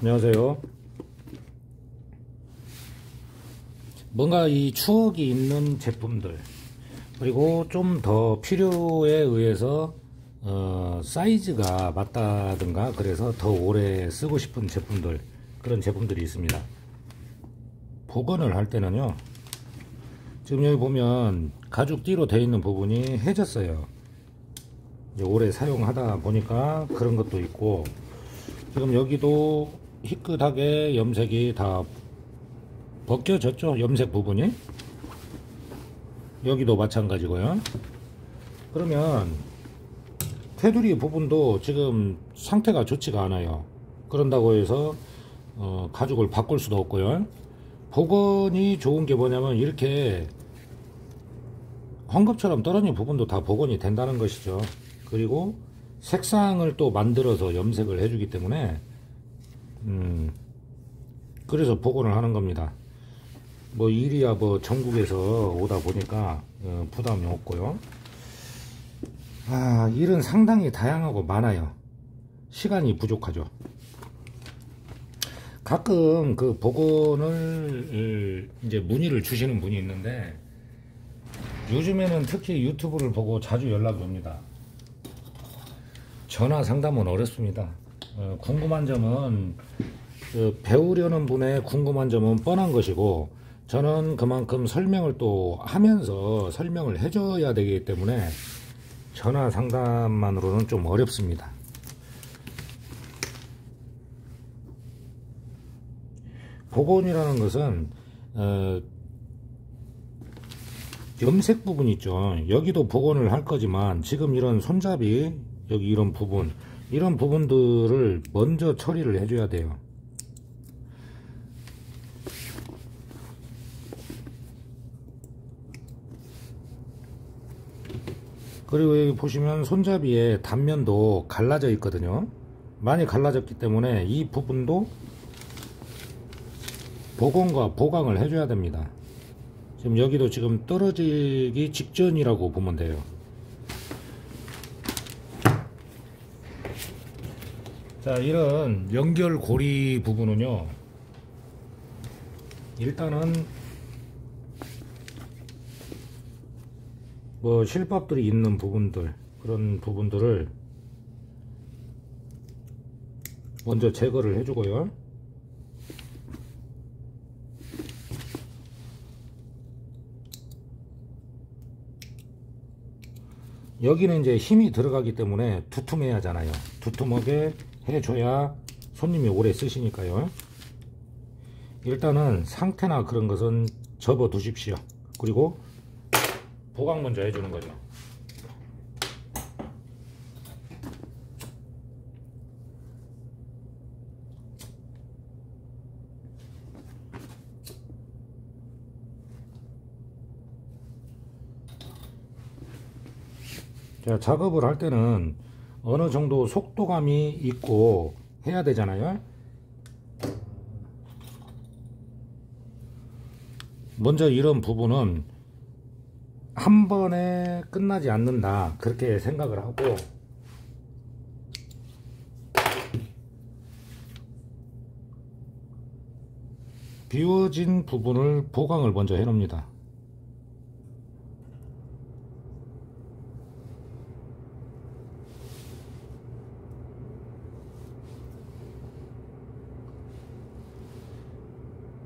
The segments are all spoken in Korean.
안녕하세요. 뭔가 이 추억이 있는 제품들, 그리고 좀 더 필요에 의해서 사이즈가 맞다든가 그래서 더 오래 쓰고 싶은 제품들, 그런 제품들이 있습니다. 복원을 할 때는요, 지금 여기 보면 가죽띠로 되어 있는 부분이 해졌어요. 이제 오래 사용하다 보니까 그런 것도 있고, 지금 여기도 희끗하게 염색이 다 벗겨졌죠, 염색 부분이. 여기도 마찬가지고요. 그러면 테두리 부분도 지금 상태가 좋지가 않아요. 그런다고 해서 가죽을 바꿀 수도 없고요. 복원이 좋은 게 뭐냐면 이렇게 헝겊처럼 떨어진 부분도 다 복원이 된다는 것이죠. 그리고 색상을 또 만들어서 염색을 해주기 때문에 그래서 복원을 하는 겁니다. 뭐 일이야 뭐 전국에서 오다 보니까 부담이 없고요. 일은 상당히 다양하고 많아요. 시간이 부족하죠. 가끔 그 복원을 이제 문의를 주시는 분이 있는데, 요즘에는 특히 유튜브를 보고 자주 연락이 옵니다. 전화 상담은 어렵습니다. 궁금한 점은 배우려는 분의 궁금한 점은 뻔한 것이고, 저는 그만큼 설명을 또 하면서 설명을 해줘야 되기 때문에 전화 상담만으로는 좀 어렵습니다. 복원이라는 것은 염색 부분 있죠. 여기도 복원을 할 거지만 지금 이런 손잡이, 여기 이런 부분, 이런 부분들을 먼저 처리를 해줘야 돼요. 그리고 여기 보시면 손잡이의 단면도 갈라져 있거든요. 많이 갈라졌기 때문에 이 부분도 복원과 보강을 해줘야 됩니다. 지금 여기도 지금 떨어지기 직전이라고 보면 돼요. 자, 이런 연결고리 부분은요, 일단은 뭐 실밥들이 있는 부분들, 그런 부분들을 먼저 제거를 해주고요. 여기는 이제 힘이 들어가기 때문에 두툼해야 하잖아요. 두툼하게 해줘야 손님이 오래 쓰시니까요. 일단은 상태나 그런 것은 접어 두십시오. 그리고 보강 먼저 해주는 거죠. 자, 작업을 할 때는 어느 정도 속도감이 있고 해야 되잖아요. 먼저 이런 부분은 한 번에 끝나지 않는다, 그렇게 생각을 하고, 비워진 부분을 보강을 먼저 해 놓습니다.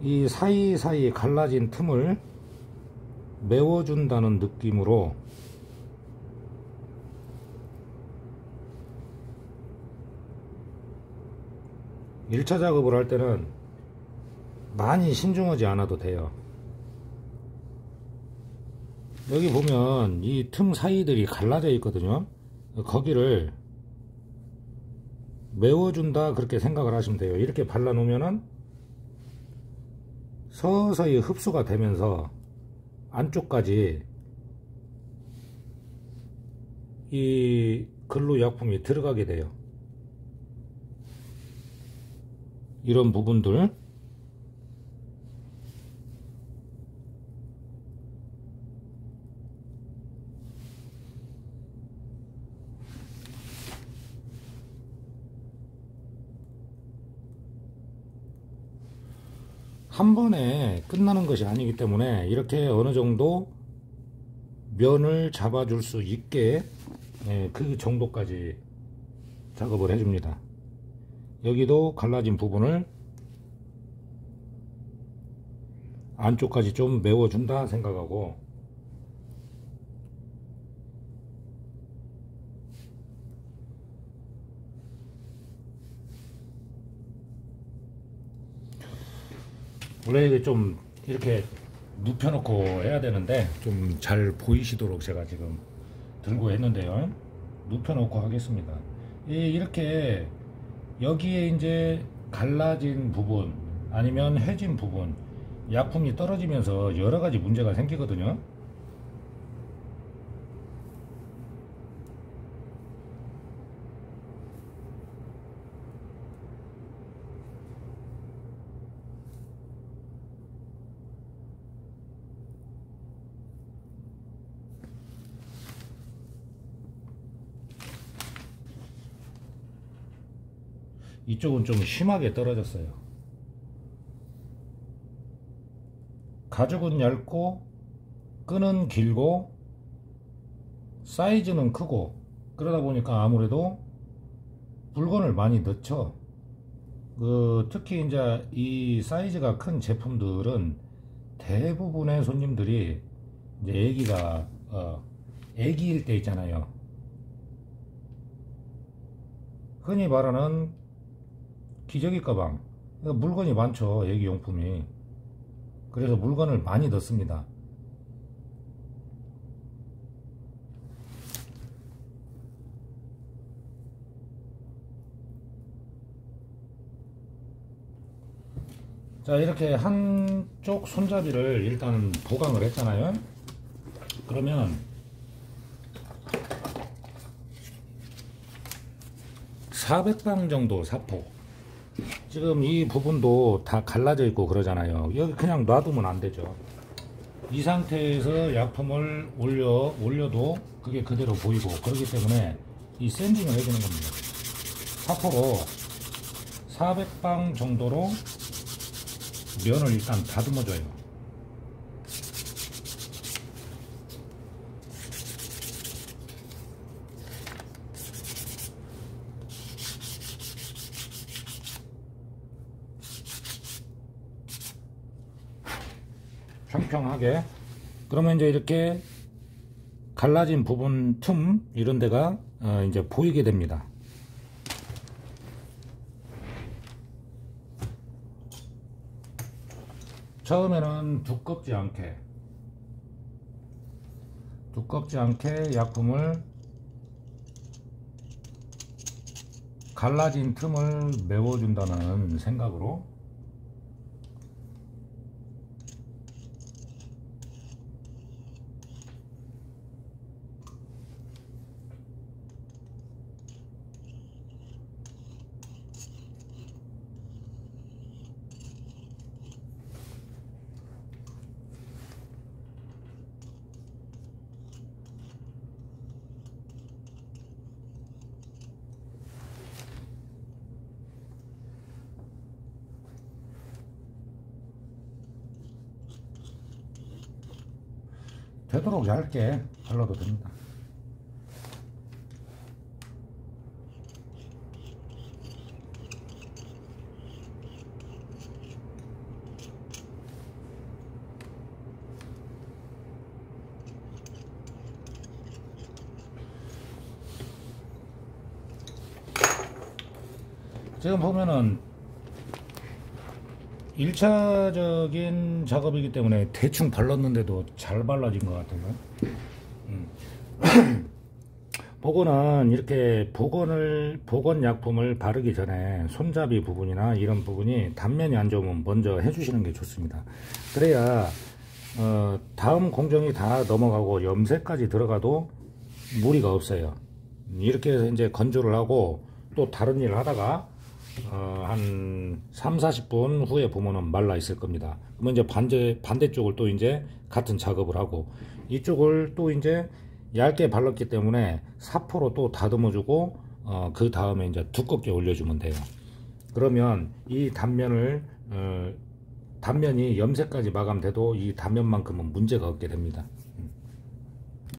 이 사이사이 갈라진 틈을 메워준다는 느낌으로 (1차) 작업을 할 때는 많이 신중하지 않아도 돼요. 여기 보면 이 틈 사이들이 갈라져 있거든요. 거기를 메워준다, 그렇게 생각을 하시면 돼요. 이렇게 발라 놓으면은 서서히 흡수가 되면서 안쪽까지 이 글루 약품이 들어가게 돼요. 이런 부분들, 한 번에 끝나는 것이 아니기 때문에 이렇게 어느 정도 면을 잡아줄 수 있게 그 정도까지 작업을 해줍니다. 여기도 갈라진 부분을 안쪽까지 좀 메워준다 생각하고, 원래 이게 좀 이렇게 눕혀놓고 해야 되는데 좀 잘 보이시도록 제가 지금 들고 했는데요. 눕혀놓고 하겠습니다. 이렇게 여기에 이제 갈라진 부분 아니면 해진 부분, 약품이 떨어지면서 여러가지 문제가 생기거든요. 이쪽은 좀 심하게 떨어졌어요. 가죽은 얇고 끈은 길고 사이즈는 크고, 그러다 보니까 아무래도 물건을 많이 넣죠. 특히 이제 이 사이즈가 큰 제품들은 대부분의 손님들이 이제 애기일 때 있잖아요. 흔히 말하는 기저귀 가방, 물건이 많죠, 애기용품이. 그래서 물건을 많이 넣습니다. 자, 이렇게 한쪽 손잡이를 일단 보강을 했잖아요. 그러면 400방 정도 사포, 지금 이 부분도 다 갈라져 있고 그러잖아요. 여기 그냥 놔두면 안 되죠. 이 상태에서 약품을 올려도 그게 그대로 보이고, 그렇기 때문에 이 샌딩을 해주는 겁니다. 사포로 400방 정도로 면을 일단 다듬어줘요. 평평하게. 그러면 이제 이렇게 갈라진 부분 틈 이런 데가 이제 보이게 됩니다. 처음에는 두껍지 않게 약품을 갈라진 틈을 메워준다는 생각으로 되도록 얇게 발라도 됩니다. 지금 보면은 1차적인 작업이기 때문에 대충 발랐는데도 잘 발라진 것 같아요. 복원은 이렇게 복원 약품을 바르기 전에 손잡이 부분이나 이런 부분이 단면이 안 좋으면 먼저 해주시는 게 좋습니다. 그래야 다음 공정이 다 넘어가고 염색까지 들어가도 무리가 없어요. 이렇게 해서 이제 건조를 하고 또 다른 일을 하다가 한 3-40분 후에 보면은 말라 있을 겁니다. 그러면 이제 반대쪽을 또 이제 같은 작업을 하고, 이쪽을 또 이제 얇게 발랐기 때문에 사포로 또 다듬어 주고 그 다음에 이제 두껍게 올려주면 돼요. 그러면 이 단면을 단면이 염색까지 마감돼도 이 단면만큼은 문제가 없게 됩니다.